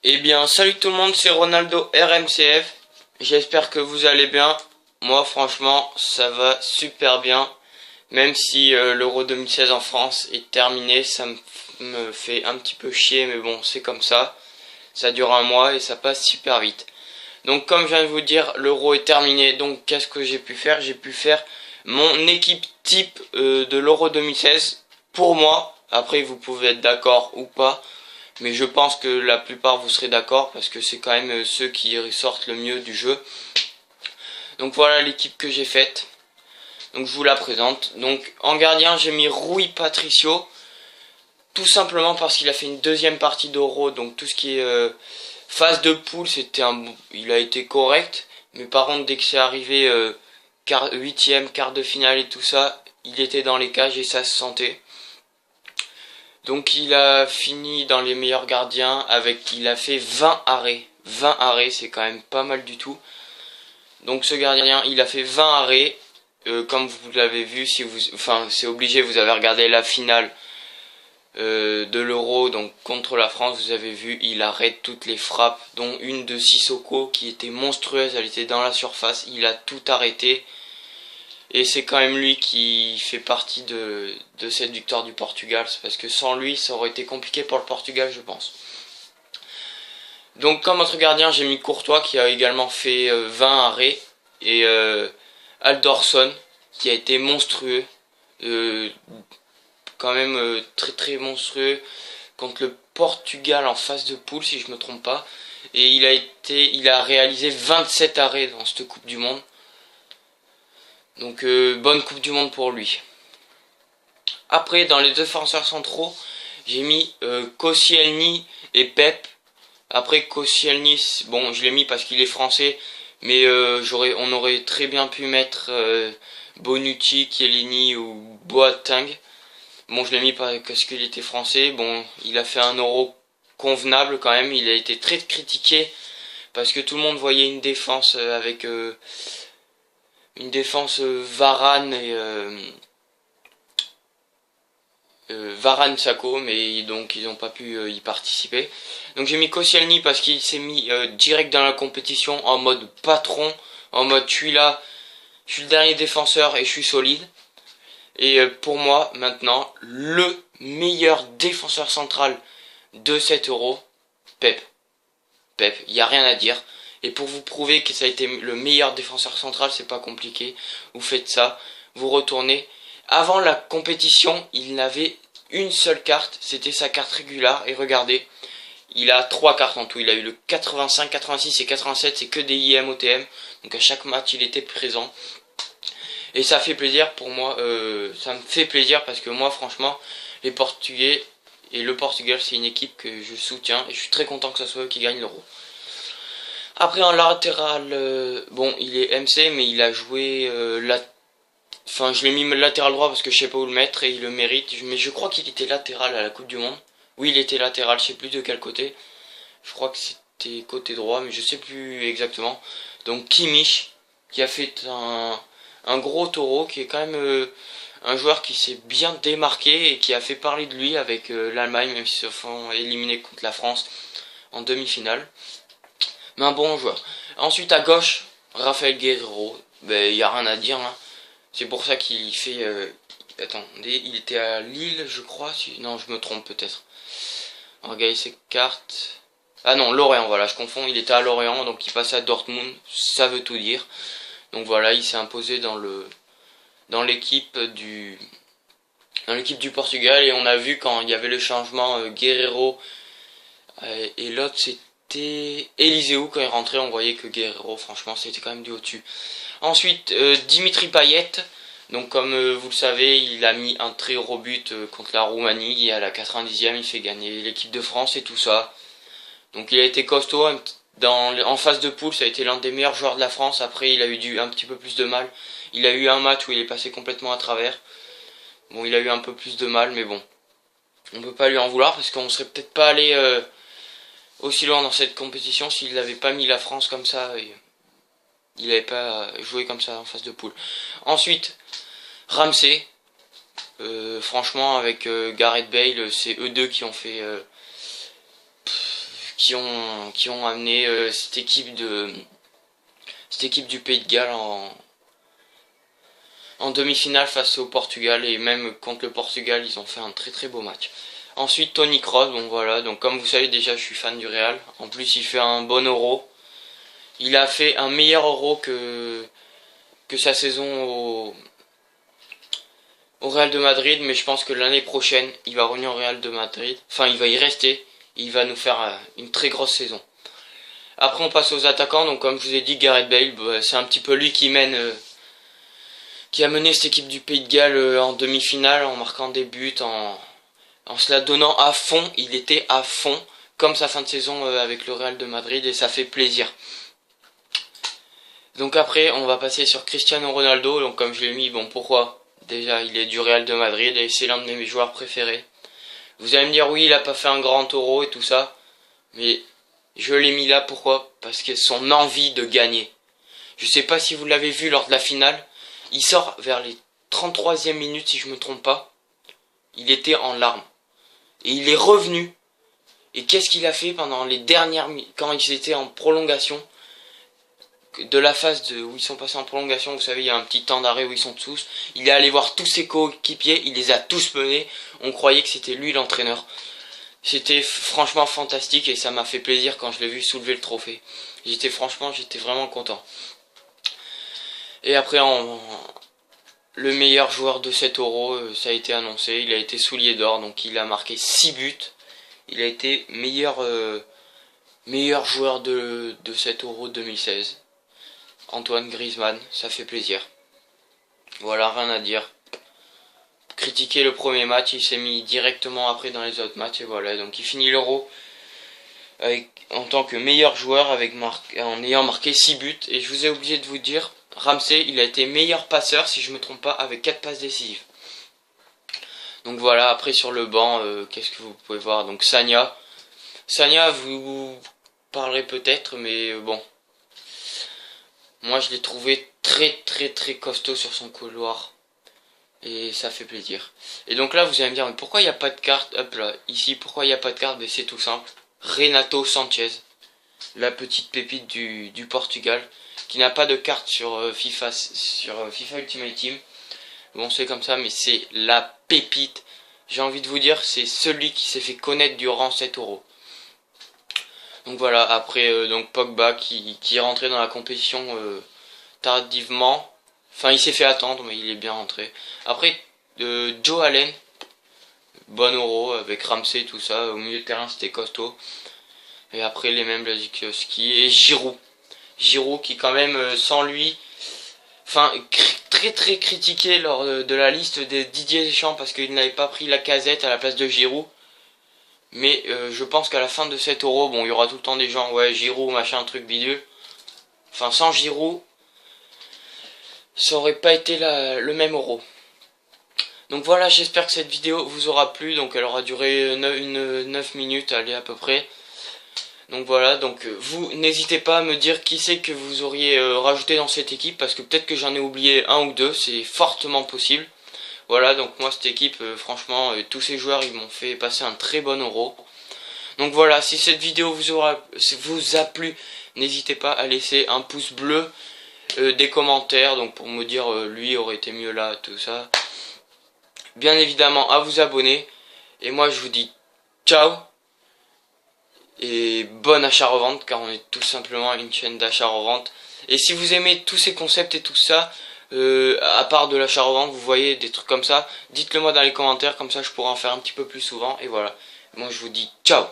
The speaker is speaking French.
Eh bien, salut tout le monde, c'est Ronaldo RMCF. J'espère que vous allez bien. Moi, franchement, ça va super bien. Même si l'Euro 2016 en France est terminé, me fait un petit peu chier, mais bon, c'est comme ça. Ça dure un mois et ça passe super vite. Donc, comme je viens de vous dire, l'Euro est terminé. Donc, qu'est-ce que j'ai pu faire? J'ai pu faire mon équipe type de l'Euro 2016 pour moi. Après, vous pouvez être d'accord ou pas. Mais je pense que la plupart vous serez d'accord parce que c'est quand même ceux qui ressortent le mieux du jeu. Donc voilà l'équipe que j'ai faite. Donc je vous la présente. Donc en gardien j'ai mis Rui Patricio. Tout simplement parce qu'il a fait une deuxième partie d'Euro. Donc tout ce qui est phase de poule, il a été correct. Mais par contre dès que c'est arrivé huitième, quart de finale et tout ça, il était dans les cages et ça se sentait. Donc il a fini dans les meilleurs gardiens il a fait 20 arrêts. 20 arrêts, c'est quand même pas mal du tout. Donc ce gardien, il a fait 20 arrêts. Comme vous l'avez vu, c'est obligé, vous avez regardé la finale de l'Euro, donc contre la France, vous avez vu, il arrête toutes les frappes, dont une de Sissoko qui était monstrueuse, elle était dans la surface, il a tout arrêté. Et c'est quand même lui qui fait partie de cette victoire du Portugal. Parce que sans lui, ça aurait été compliqué pour le Portugal, je pense. Donc comme autre gardien, j'ai mis Courtois qui a également fait 20 arrêts. Et Aldorsson qui a été monstrueux. Quand même très très monstrueux contre le Portugal en phase de poule, si je me trompe pas. Et il a réalisé 27 arrêts dans cette Coupe du Monde. Donc bonne Coupe du Monde pour lui. Après, dans les défenseurs centraux, j'ai mis Koscielny et Pep. Après Koscielny, bon, je l'ai mis parce qu'il est français, mais on aurait très bien pu mettre Bonucci, Chiellini ou Boateng. Bon, je l'ai mis parce qu'il était français. Bon, il a fait un Euro convenable quand même. Il a été très critiqué parce que tout le monde voyait une défense avec Varane et Varane Sako, mais donc ils n'ont pas pu y participer. Donc j'ai mis Koscielny parce qu'il s'est mis direct dans la compétition en mode patron, en mode je suis là, je suis le dernier défenseur et je suis solide. Et pour moi maintenant le meilleur défenseur central de cet Euro, Pep. Pep, il n'y a rien à dire. Et pour vous prouver que ça a été le meilleur défenseur central, c'est pas compliqué. Vous faites ça, vous retournez. Avant la compétition, il n'avait une seule carte, c'était sa carte régulière. Et regardez, il a 3 cartes en tout. Il a eu le 85, 86 et 87, c'est que des IMOTM. Donc à chaque match, il était présent. Et ça fait plaisir pour moi, ça me fait plaisir parce que moi, franchement, les Portugais et le Portugal, c'est une équipe que je soutiens. Et je suis très content que ce soit eux qui gagnent l'Euro. Après en latéral, bon il est MC mais il a joué enfin je l'ai mis latéral droit parce que je sais pas où le mettre et il le mérite. Mais je crois qu'il était latéral à la Coupe du Monde. Oui il était latéral, je sais plus de quel côté. Je crois que c'était côté droit mais je sais plus exactement. Donc Kimmich qui a fait un gros taureau, qui est quand même un joueur qui s'est bien démarqué et qui a fait parler de lui avec l'Allemagne même s'ils se font éliminer contre la France en demi-finale. Mais un bon joueur. Ensuite à gauche, Raphaël Guerreiro. Ben y a rien à dire. Hein. C'est pour ça qu'il fait. Attendez, il était à Lille, je crois. Non, je me trompe peut-être. On va regarder ses cartes. Ah non, Lorient. Voilà, je confonds. Il était à Lorient, donc il passe à Dortmund. Ça veut tout dire. Donc voilà, il s'est imposé dans l'équipe du Portugal et on a vu quand il y avait le changement Guerreiro et l'autre c'était Eliseu. Quand il rentrait on voyait que Guerreiro franchement c'était quand même du au-dessus. Ensuite Dimitri Payet, donc comme vous le savez il a mis un très gros but contre la Roumanie et à la 90e il fait gagner l'équipe de France et tout ça. Donc il a été costaud en phase de poule, ça a été l'un des meilleurs joueurs de la France. Après il a eu un petit peu plus de mal. Il a eu un match où il est passé complètement à travers. Bon il a eu un peu plus de mal mais bon. On peut pas lui en vouloir parce qu'on serait peut-être pas allé aussi loin dans cette compétition s'il n'avait pas mis la France comme ça et il n'avait pas joué comme ça en phase de poule. Ensuite, Ramsey, franchement avec Gareth Bale, c'est eux deux qui ont fait qui ont amené cette équipe du Pays de Galles en demi-finale face au Portugal, et même contre le Portugal ils ont fait un très très beau match. Ensuite Toni Kroos, bon voilà, donc comme vous savez déjà je suis fan du Real, en plus il fait un bon Euro, il a fait un meilleur Euro que sa saison au Real de Madrid, mais je pense que l'année prochaine il va revenir au Real de Madrid, enfin il va y rester, il va nous faire une très grosse saison. Après on passe aux attaquants, donc comme je vous ai dit Gareth Bale, c'est un petit peu lui qui a mené cette équipe du Pays de Galles en demi-finale en marquant des buts, en se la donnant à fond. Il était à fond, comme sa fin de saison avec le Real de Madrid, et ça fait plaisir. Donc après, on va passer sur Cristiano Ronaldo. Donc comme je l'ai mis, bon pourquoi? Déjà, il est du Real de Madrid et c'est l'un de mes joueurs préférés. Vous allez me dire, oui, il a pas fait un grand Euro et tout ça, mais je l'ai mis là, pourquoi? Parce que son envie de gagner. Je sais pas si vous l'avez vu lors de la finale, il sort vers les 33e minutes si je me trompe pas. Il était en larmes. Et il est revenu. Et qu'est-ce qu'il a fait pendant les dernières minutes, quand ils étaient en prolongation, de la phase où ils sont passés en prolongation, vous savez, il y a un petit temps d'arrêt où ils sont tous. Il est allé voir tous ses coéquipiers, il les a tous menés. On croyait que c'était lui l'entraîneur. C'était franchement fantastique et ça m'a fait plaisir quand je l'ai vu soulever le trophée. J'étais vraiment content. Et après, le meilleur joueur de cet Euro, ça a été annoncé. Il a été soulier d'or, donc il a marqué 6 buts. Il a été meilleur joueur de cet Euro 2016. Antoine Griezmann, ça fait plaisir. Voilà, rien à dire. Critiquer le premier match, il s'est mis directement après dans les autres matchs, et voilà. Donc il finit l'Euro en tant que meilleur joueur en ayant marqué 6 buts. Et je vous ai oublié de vous dire, Ramsey, il a été meilleur passeur, si je me trompe pas, avec 4 passes décisives. Donc voilà, après sur le banc, qu'est-ce que vous pouvez voir? Donc Sagna, vous parlerez peut-être, mais bon. Moi je l'ai trouvé très très très costaud sur son couloir. Et ça fait plaisir. Et donc là vous allez me dire, mais pourquoi il n'y a pas de carte? Hop là, ici, pourquoi il n'y a pas de carte? Mais c'est tout simple. Renato Sanchez, la petite pépite du Portugal, qui n'a pas de carte sur FIFA Ultimate Team. Bon, c'est comme ça, mais c'est la pépite. J'ai envie de vous dire, c'est celui qui s'est fait connaître durant 7 euros. Donc voilà, après donc Pogba qui est rentré dans la compétition tardivement. Enfin, il s'est fait attendre, mais il est bien rentré. Après, Joe Allen, bon Euro avec Ramsey, tout ça. Au milieu de terrain, c'était costaud. Et après, les mêmes Blaszczykowski et Giroud. Giroud qui, quand même, sans lui, enfin, très très critiqué lors de la liste de Didier Deschamps parce qu'il n'avait pas pris Lacazette à la place de Giroud. Mais je pense qu'à la fin de cet Euro, bon, il y aura tout le temps des gens, ouais, Giroud, machin, truc bidule. Enfin, sans Giroud, ça aurait pas été le même Euro. Donc voilà, j'espère que cette vidéo vous aura plu. Donc elle aura duré 9 minutes, allez, à peu près. Donc voilà, donc vous n'hésitez pas à me dire qui c'est que vous auriez rajouté dans cette équipe, parce que peut-être que j'en ai oublié un ou deux, c'est fortement possible. Voilà, donc moi cette équipe, franchement, tous ces joueurs ils m'ont fait passer un très bon Euro. Donc voilà, si cette vidéo vous a plu, n'hésitez pas à laisser un pouce bleu, des commentaires, donc pour me dire lui aurait été mieux là, tout ça. Bien évidemment à vous abonner. Et moi je vous dis ciao. Et bon achat-revente, car on est tout simplement une chaîne d'achat-revente. Et si vous aimez tous ces concepts et tout ça, à part de l'achat-revente, vous voyez des trucs comme ça, dites-le moi dans les commentaires, comme ça je pourrai en faire un petit peu plus souvent. Et voilà, moi je vous dis ciao.